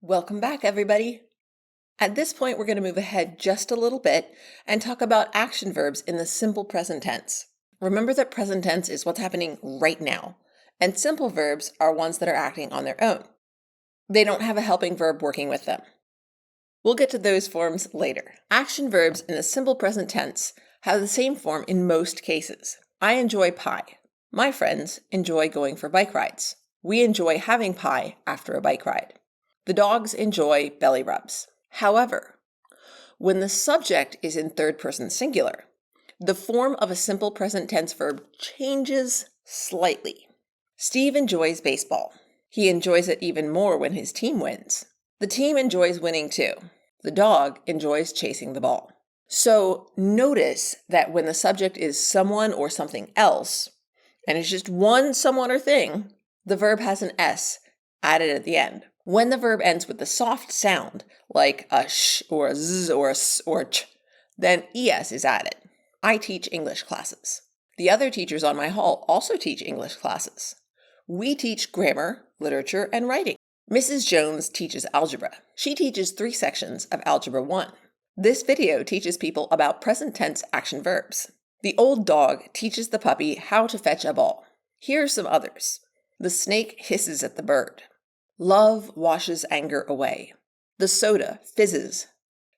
Welcome back, everybody. At this point, we're going to move ahead just a little bit and talk about action verbs in the simple present tense. Remember that present tense is what's happening right now, and simple verbs are ones that are acting on their own. They don't have a helping verb working with them. We'll get to those forms later. Action verbs in the simple present tense have the same form in most cases. I enjoy pie. My friends enjoy going for bike rides. We enjoy having pie after a bike ride. The dogs enjoy belly rubs. However, when the subject is in third person singular, the form of a simple present tense verb changes slightly. Steve enjoys baseball. He enjoys it even more when his team wins. The team enjoys winning too. The dog enjoys chasing the ball. So notice that when the subject is someone or something else, and it's just one someone or thing, the verb has an S added at the end. When the verb ends with the soft sound, like a sh or a z or a s or a ch, then es is added. I teach English classes. The other teachers on my hall also teach English classes. We teach grammar, literature, and writing. Mrs. Jones teaches algebra. She teaches 3 sections of Algebra 1. This video teaches people about present tense action verbs. The old dog teaches the puppy how to fetch a ball. Here are some others. The snake hisses at the bird. Love washes anger away. The soda fizzes.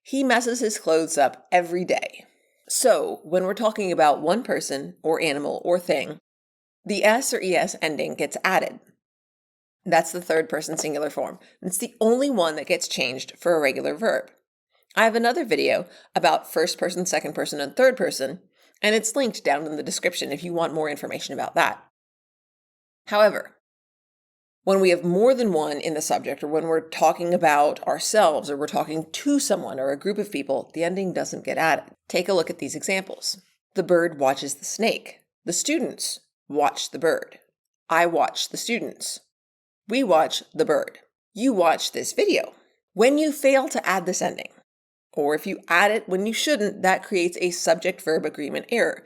He messes his clothes up every day. So, when we're talking about one person or animal or thing, the S or ES ending gets added. That's the third person singular form. It's the only one that gets changed for a regular verb. I have another video about first person, second person, and third person, and it's linked down in the description if you want more information about that. However, when we have more than one in the subject, or when we're talking about ourselves, or we're talking to someone or a group of people, the ending doesn't get added. Take a look at these examples. The bird watches the snake. The students watch the bird. I watch the students. We watch the bird. You watch this video. When you fail to add this ending, or if you add it when you shouldn't, that creates a subject-verb agreement error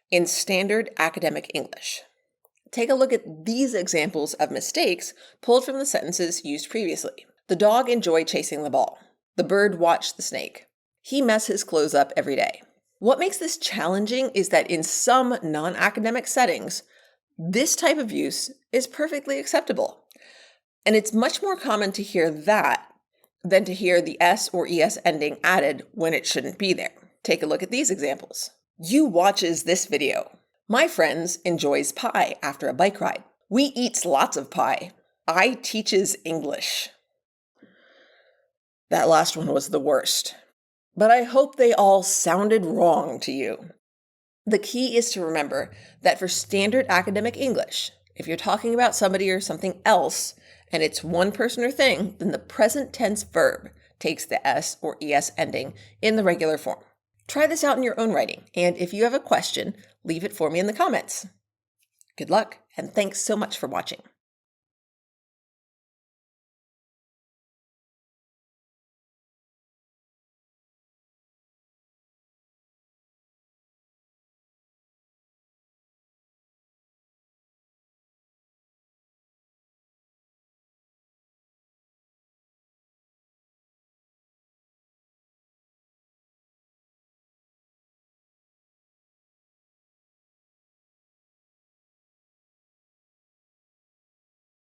in standard academic English. Take a look at these examples of mistakes pulled from the sentences used previously. The dog enjoyed chasing the ball. The bird watched the snake. He messes his clothes up every day. What makes this challenging is that in some non-academic settings, this type of use is perfectly acceptable. And it's much more common to hear that than to hear the S or ES ending added when it shouldn't be there. Take a look at these examples. You watches this video. My friends enjoys pie after a bike ride. We eats lots of pie. I teaches English. That last one was the worst. But I hope they all sounded wrong to you. The key is to remember that for standard academic English, if you're talking about somebody or something else, and it's one person or thing, then the present tense verb takes the S or ES ending in the regular form. Try this out in your own writing, and if you have a question, leave it for me in the comments. Good luck, and thanks so much for watching.